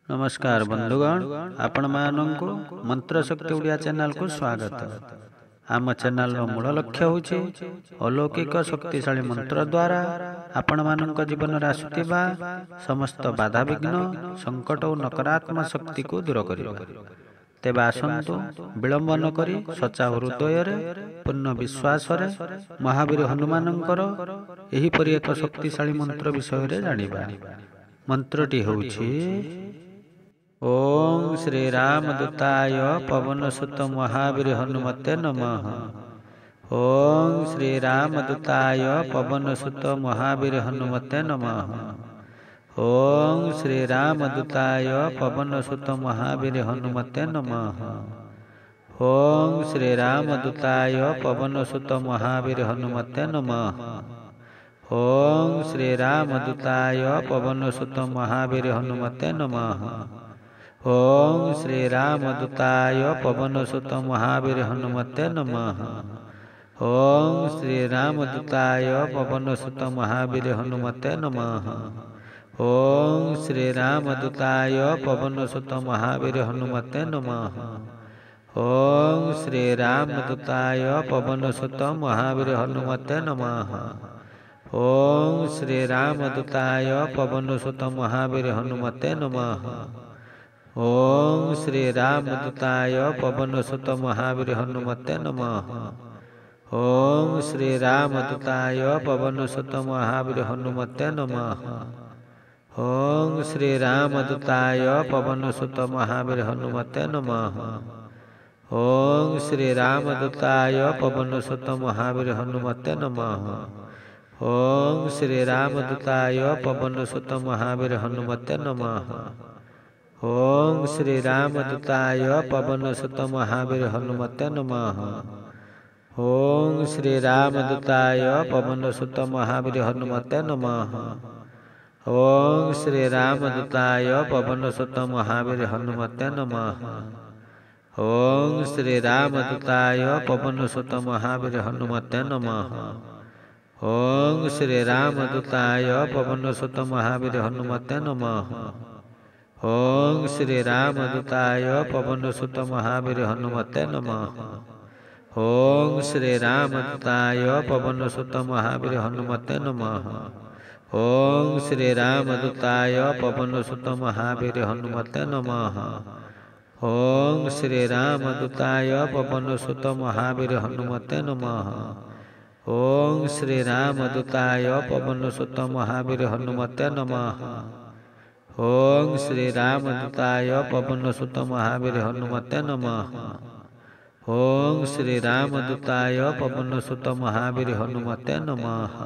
नमस्कार बंधुगण, आपण मानक मंत्र शक्ति ओडिया चैनल को स्वागत। आम चैनल मूल लक्ष्य होछि अलौकिक शक्तिशाली मंत्र द्वारा आपण मानक जीवन में आसुथिबा समस्त बाधा विघ्न संकट और नकारात्मक शक्ति को दूर करिबा। तेबे आसंतु विलंब न करी सच्चा हृदय रे पूर्ण विश्वास रे महावीर हनुमानंकर एही परि एक शक्तिशाली मंत्र विषय रे जानिबा। मंत्रटी होछि ओम श्री रामदूताय पवनसुत महावीर हनुमते नमः। ओम श्री रामदूताय पवनसुत महावीर हनुमते नमः। ओम श्री रामदूताय पवनसुत महावीर हनुमते नमः। ओम श्री रामदूताय पवनसुत महावीर हनुमते नमः। ओम श्री रामदूताय पवनसुत महावीर हनुमते नमः। ओम श्री रामदूताय पवनसुत महावीर हनुमते नमः। ओम श्री रामदूताय पवनसुत महावीर हनुमते नमः। ओम श्री रामदूताय पवनसुत महावीर हनुमते नमः। ओम श्री रामदूताय पवनसुत महावीर हनुमते नमः। ओम श्री रामदूताय पवनसुत महावीर हनुमते नमः। ओम श्री रामदूताय पवनसुत महावीर हनुमते नमः। ओम श्री रामदूताय पवनसुत महावीर हनुमते नमः। ओम श्री रामदूताय पवनसुत महावीर हनुमते नमः। ओम श्री रामदूताय पवनसुत महावीर हनुमते नमः। ओम श्री रामदूताय पवनसुत महावीर हनुमते नमः। ओम श्री रामदूताय पवनसुत महावीर हनुमते नमः। ओम श्री रामदूताय पवनसुत महावीर हनुमते नमः। ओम श्री रामदूताय पवनसुत महावीर हनुमते नमः। ओम श्री रामदूताय पवनसुत महावीर हनुमते नमः। ओम श्री रामदूताय पवनसुत महावीर हनुमते नमः। ओम श्री रामदूताय पवनसुत महावीर हनुमते नमः। ओम श्री रामदूताय पवनसुत महावीर हनुमते नमः। ओम श्री रामदूताय पवनसुत महावीर हनुमते नमः। ओम श्री रामदूताय पवनसुत महावीर हनुमते नमः। ओम श्री रामदूताय पवनसुत महावीर हनुमते नमः। ओम श्री रामदूताय पवनसुत महावीर हनुमते नमः। ओम श्री रामदूताय पवनसुत महावीर हनुमते नमः।